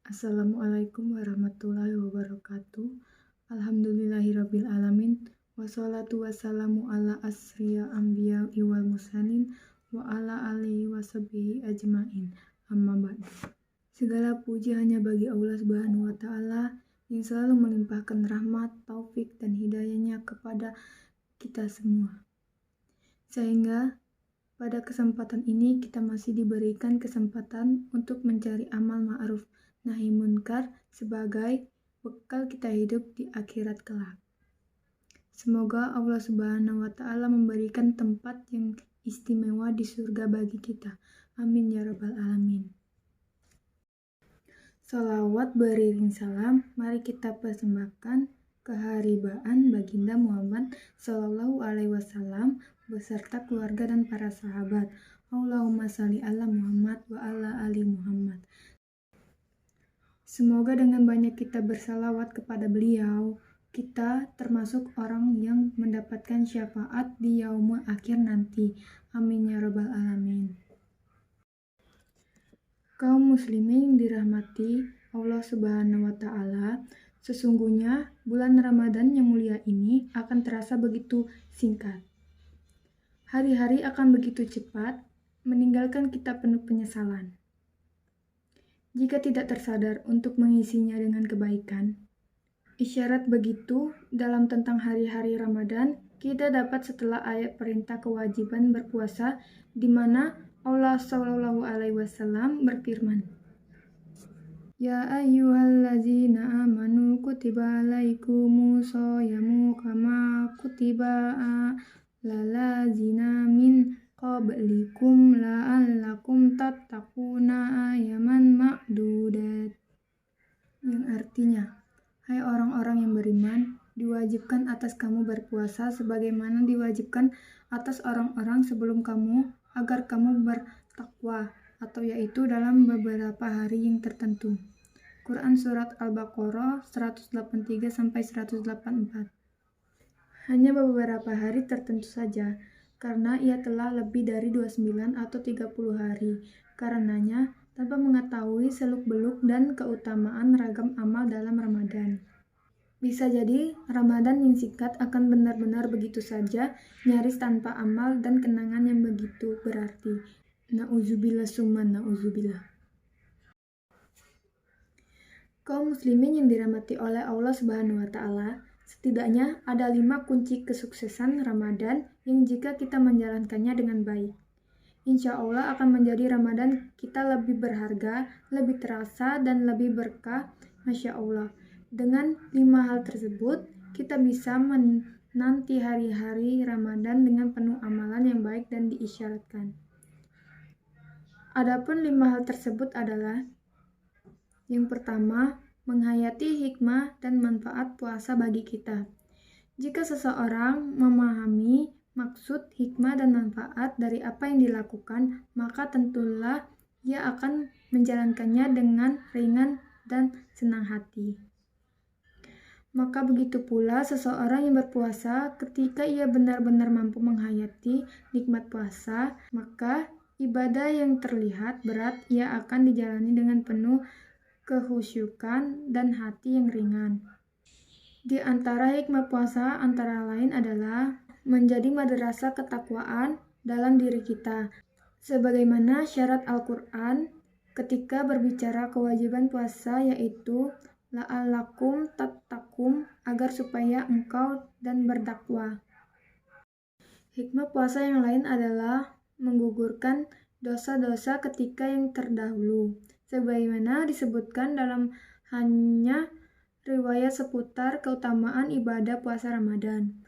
Assalamualaikum warahmatullahi wabarakatuh. Alhamdulillahirabbil alamin. Wassalatu wassalamu ala asriya anbiya wal mursalin wa ala alihi washabihi ajmain. Amma ba'du. Segala puji hanya bagi Allah Subhanahu wa taala yang selalu melimpahkan rahmat, taufik dan hidayahnya kepada kita semua. Sehingga pada kesempatan ini kita masih diberikan kesempatan untuk mencari amal ma'ruf nahi munkar sebagai bekal kita hidup di akhirat kelak. Semoga Allah Subhanahu wa taala memberikan tempat yang istimewa di surga bagi kita. Amin ya rabbal alamin. Salawat beriring salam, mari kita persembahkan keharibaan baginda Muhammad Sallallahu Alaihi Wasallam beserta keluarga dan para sahabat. Allahumma shalli ala Muhammad wa ala ali Muhammad. Semoga dengan banyak kita bersalawat kepada beliau, kita termasuk orang yang mendapatkan syafaat di yaumul akhir nanti. Amin ya rabbal alamin. Kaum muslimin yang dirahmati Allah Subhanahu wa taala, sesungguhnya bulan Ramadan yang mulia ini akan terasa begitu singkat. Hari-hari akan begitu cepat, meninggalkan kita penuh penyesalan. Jika tidak tersadar untuk mengisinya dengan kebaikan. Isyarat begitu dalam tentang hari-hari Ramadan, kita dapat setelah ayat perintah kewajiban berpuasa di mana Allah Shallallahu Alaihi Wasallam berfirman, Ya ayyuhallazina amanu kutiba alaikumus shayamu kama kutiba lalazina min qablikum la'allakum tattaquna ayaman ma'dudat. Yang artinya, hai orang-orang yang beriman, diwajibkan atas kamu berpuasa sebagaimana diwajibkan atas orang-orang sebelum kamu agar kamu bertakwa, atau yaitu dalam beberapa hari yang tertentu. Quran Surat Al-Baqarah 183-184. Hanya beberapa hari tertentu saja, karena ia telah lebih dari 29 atau 30 hari. Karenanya, tanpa mengetahui seluk-beluk dan keutamaan ragam amal dalam Ramadan. Bisa jadi Ramadan yang singkat akan benar-benar begitu saja, nyaris tanpa amal dan kenangan yang begitu berarti. Na'udzubillah summa na'udzubillah. Kaum muslimin yang dirahmati oleh Allah Subhanahu wa taala, setidaknya ada 5 kunci kesuksesan Ramadan yang jika kita menjalankannya dengan baik, insya Allah akan menjadi Ramadan kita lebih berharga, lebih terasa, dan lebih berkah. Masya Allah. Dengan 5 hal tersebut, kita bisa menanti hari-hari Ramadan dengan penuh amalan yang baik dan diisyaratkan. Adapun 5 hal tersebut adalah: yang pertama, menghayati hikmah dan manfaat puasa bagi kita. Jika seseorang memahami maksud, hikmah, dan manfaat dari apa yang dilakukan, maka tentulah ia akan menjalankannya dengan ringan dan senang hati. Maka begitu pula seseorang yang berpuasa, ketika ia benar-benar mampu menghayati nikmat puasa, maka ibadah yang terlihat berat ia akan dijalani dengan penuh kehusyukan dan hati yang ringan. Di antara hikmah puasa antara lain adalah menjadi madrasah ketakwaan dalam diri kita. Sebagaimana syarat Al-Quran ketika berbicara kewajiban puasa, yaitu la'allakum tattaqun, agar supaya engkau dan bertakwa. Hikmah puasa yang lain adalah menggugurkan dosa-dosa ketika yang terdahulu, sebagaimana disebutkan dalam hanya riwayat seputar keutamaan ibadah puasa Ramadan.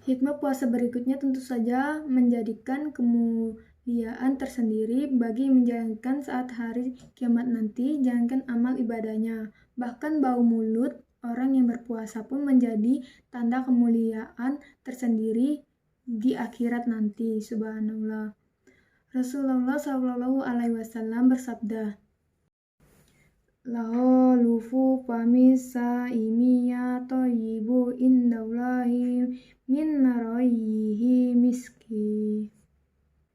Hikmah puasa berikutnya tentu saja menjadikan kemuliaan tersendiri bagi menjalankan saat hari kiamat nanti, jangankan amal ibadahnya. Bahkan bau mulut orang yang berpuasa pun menjadi tanda kemuliaan tersendiri di akhirat nanti. Subhanallah. Rasulullah Shallallahu Alaihi Wasallam bersabda, Lufu pamisa imiya toyibu indallahi min naroyihi miski.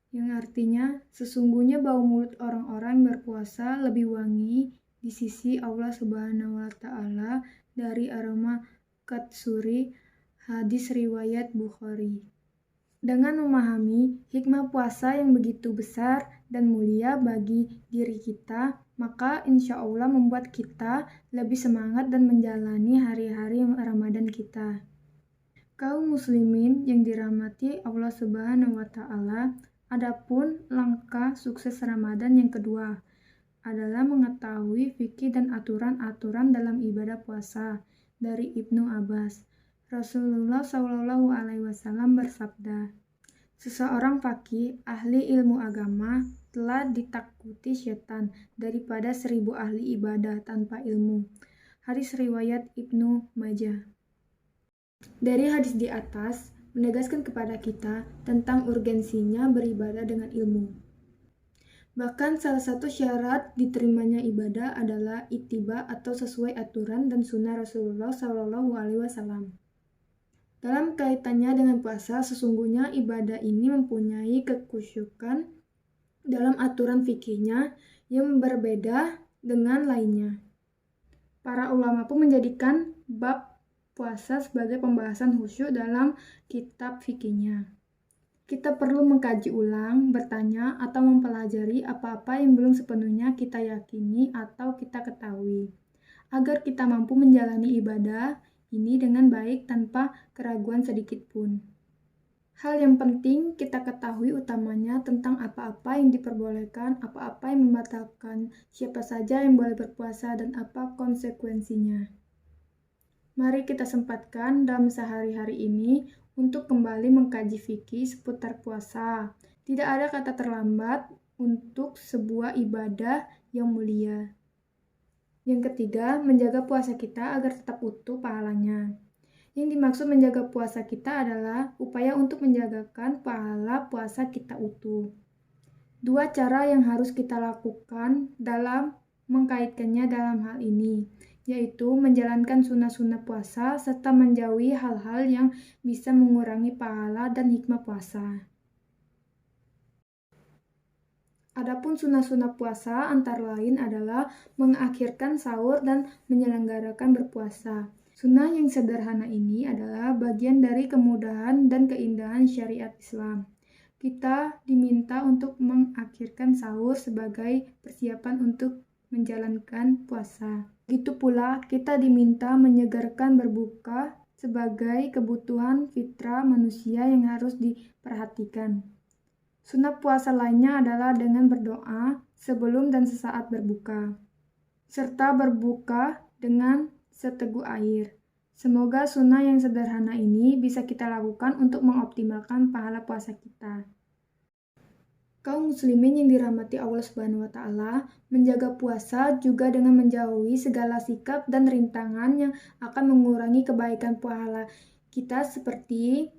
Yang artinya, sesungguhnya bau mulut orang-orang yang berpuasa lebih wangi di sisi Allah Subhanahu wa Ta'ala dari aroma katsuri, hadis riwayat Bukhari. Dengan memahami hikmah puasa yang begitu besar dan mulia bagi diri kita, maka insya Allah membuat kita lebih semangat dan menjalani hari-hari Ramadan kita. Kaum muslimin yang dirahmati Allah Subhanahu wa Ta'ala, adapun langkah sukses Ramadan yang kedua adalah mengetahui fikih dan aturan-aturan dalam ibadah puasa. Dari Ibnu Abbas, Rasulullah Shallallahu Alaihi Wasallam bersabda, seseorang faqih ahli ilmu agama telah ditakuti setan daripada 1000 ahli ibadah tanpa ilmu. Hadis riwayat Ibnu Majah. Dari hadis di atas menegaskan kepada kita tentang urgensinya beribadah dengan ilmu. Bahkan salah satu syarat diterimanya ibadah adalah ittiba atau sesuai aturan dan sunnah Rasulullah Shallallahu Alaihi Wasallam. Dalam kaitannya dengan puasa, sesungguhnya ibadah ini mempunyai kekhusyukan dalam aturan fikihnya yang berbeda dengan lainnya. Para ulama pun menjadikan bab puasa sebagai pembahasan khusyuk dalam kitab fikihnya. Kita perlu mengkaji ulang, bertanya, atau mempelajari apa-apa yang belum sepenuhnya kita yakini atau kita ketahui, agar kita mampu menjalani ibadah ini dengan baik tanpa keraguan sedikit pun. Hal yang penting kita ketahui utamanya tentang apa-apa yang diperbolehkan, apa-apa yang membatalkan, siapa saja yang boleh berpuasa, dan apa konsekuensinya. Mari kita sempatkan dalam sehari-hari ini untuk kembali mengkaji fikih seputar puasa. Tidak ada kata terlambat untuk sebuah ibadah yang mulia. Yang ketiga, menjaga puasa kita agar tetap utuh pahalanya. Yang dimaksud menjaga puasa kita adalah upaya untuk menjagakan pahala puasa kita utuh. Dua cara yang harus kita lakukan dalam mengkaitkannya dalam hal ini, yaitu menjalankan sunnah-sunnah puasa serta menjauhi hal-hal yang bisa mengurangi pahala dan hikmah puasa. Adapun sunnah-sunnah puasa antara lain adalah mengakhirkan sahur dan menyelenggarakan berpuasa. Sunnah yang sederhana ini adalah bagian dari kemudahan dan keindahan syariat Islam. Kita diminta untuk mengakhirkan sahur sebagai persiapan untuk menjalankan puasa. Begitu pula kita diminta menyegarkan berbuka sebagai kebutuhan fitrah manusia yang harus diperhatikan. Sunnah puasa lainnya adalah dengan berdoa sebelum dan sesaat berbuka, serta berbuka dengan seteguk air. Semoga sunnah yang sederhana ini bisa kita lakukan untuk mengoptimalkan pahala puasa kita. Kaum muslimin yang dirahmati Allah Subhanahu wa Ta'ala, menjaga puasa juga dengan menjauhi segala sikap dan rintangan yang akan mengurangi kebaikan pahala kita seperti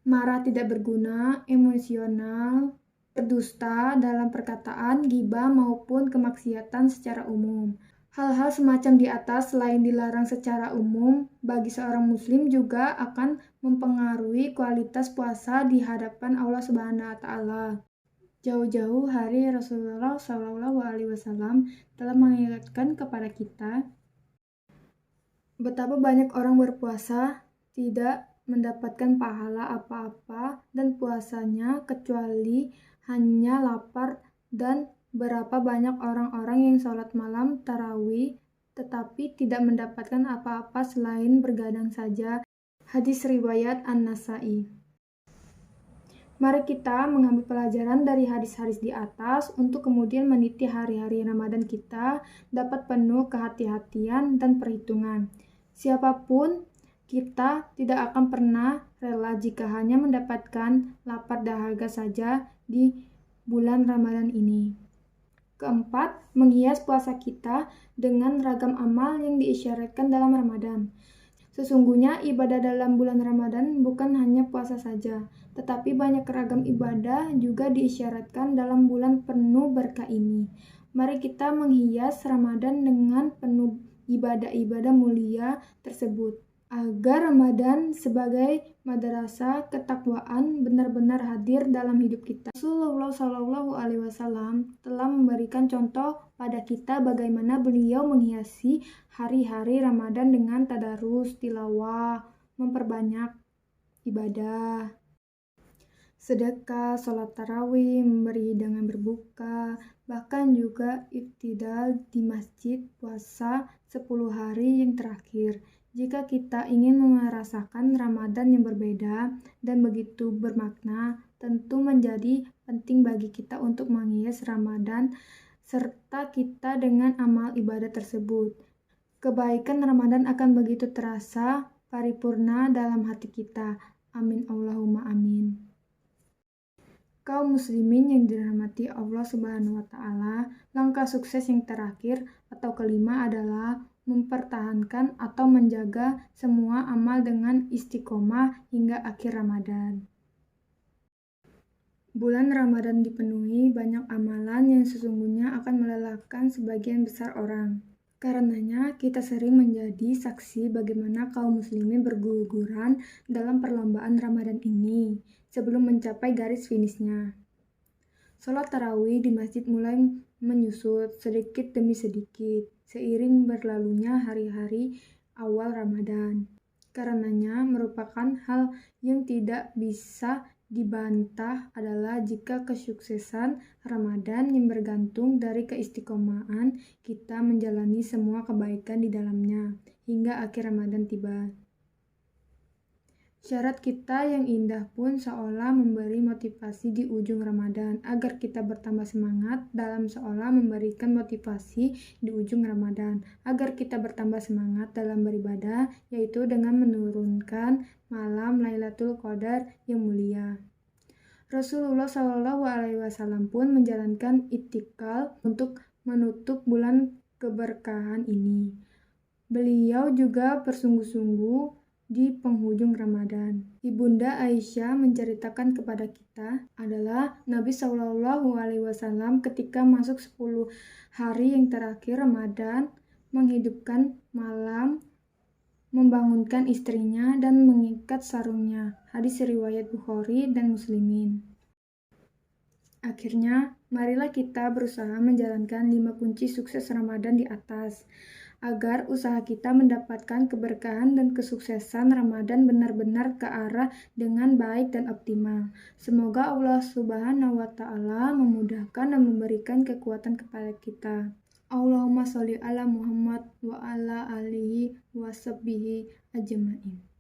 marah tidak berguna, emosional, berdusta dalam perkataan, ghibah maupun kemaksiatan secara umum. Hal-hal semacam di atas selain dilarang secara umum, bagi seorang muslim juga akan mempengaruhi kualitas puasa di hadapan Allah Subhanahu wa Ta'ala. Jauh-jauh hari Rasulullah Shallallahu Alaihi Wasallam telah mengingatkan kepada kita betapa banyak orang berpuasa tidak mendapatkan pahala apa-apa dan puasanya kecuali hanya lapar, dan berapa banyak orang-orang yang sholat malam tarawih tetapi tidak mendapatkan apa-apa selain bergadang saja. Hadis riwayat An-Nasai. Mari kita mengambil pelajaran dari hadis-hadis di atas untuk kemudian meniti hari-hari Ramadan kita dapat penuh kehati-hatian dan perhitungan. Siapapun kita tidak akan pernah rela jika hanya mendapatkan lapar dahaga saja di bulan Ramadan ini. Keempat, menghias puasa kita dengan ragam amal yang diisyaratkan dalam Ramadan. Sesungguhnya ibadah dalam bulan Ramadan bukan hanya puasa saja, tetapi banyak ragam ibadah juga diisyaratkan dalam bulan penuh berkah ini. Mari kita menghias Ramadan dengan penuh ibadah-ibadah mulia tersebut, agar Ramadan sebagai madrasah ketakwaan benar-benar hadir dalam hidup kita. Rasulullah Shallallahu Alaihi Wasallam telah memberikan contoh pada kita bagaimana beliau menghiasi hari-hari Ramadan dengan tadarus, tilawah, memperbanyak ibadah, sedekah, sholat tarawih, memberi hidangan berbuka, bahkan juga iftidal di masjid, puasa 10 hari yang terakhir. Jika kita ingin merasakan Ramadan yang berbeda dan begitu bermakna, tentu menjadi penting bagi kita untuk menghias Ramadan serta kita dengan amal ibadah tersebut. Kebaikan Ramadan akan begitu terasa paripurna dalam hati kita. Amin Allahumma amin. Kaum muslimin yang dirahmati Allah Subhanahu wa taala, langkah sukses yang terakhir atau kelima adalah mempertahankan atau menjaga semua amal dengan istiqomah hingga akhir Ramadan. Bulan Ramadan dipenuhi banyak amalan yang sesungguhnya akan melelahkan sebagian besar orang. Karenanya, kita sering menjadi saksi bagaimana kaum muslimin berguguran dalam perlombaan Ramadan ini sebelum mencapai garis finishnya. Sholat tarawih di masjid mulai menyusut sedikit demi sedikit seiring berlalunya hari-hari awal Ramadan. Karenanya, merupakan hal yang tidak bisa dibantah adalah jika kesuksesan Ramadan yang bergantung dari keistiqomahan kita menjalani semua kebaikan di dalamnya hingga akhir Ramadan tiba. Syarat kita yang indah pun seolah memberi motivasi di ujung Ramadan agar kita bertambah semangat dalam seolah memberikan motivasi di ujung Ramadan agar kita bertambah semangat dalam beribadah, yaitu dengan menurunkan malam Lailatul Qadar yang mulia. Rasulullah SAW pun menjalankan itikal untuk menutup bulan keberkahan ini. Beliau juga bersungguh-sungguh di penghujung Ramadan. Ibunda Aisyah menceritakan kepada kita adalah Nabi SAW ketika masuk 10 hari yang terakhir Ramadan menghidupkan malam, membangunkan istrinya dan mengikat sarungnya. Hadis riwayat Bukhari dan Muslimin. Akhirnya, marilah kita berusaha menjalankan 5 kunci sukses Ramadan di atas, agar usaha kita mendapatkan keberkahan dan kesuksesan Ramadan benar-benar ke arah dengan baik dan optimal. Semoga Allah Subhanahu wa taala memudahkan dan memberikan kekuatan kepada kita. Allahumma sholli ala Muhammad wa ala alihi wa sahbihi ajmain.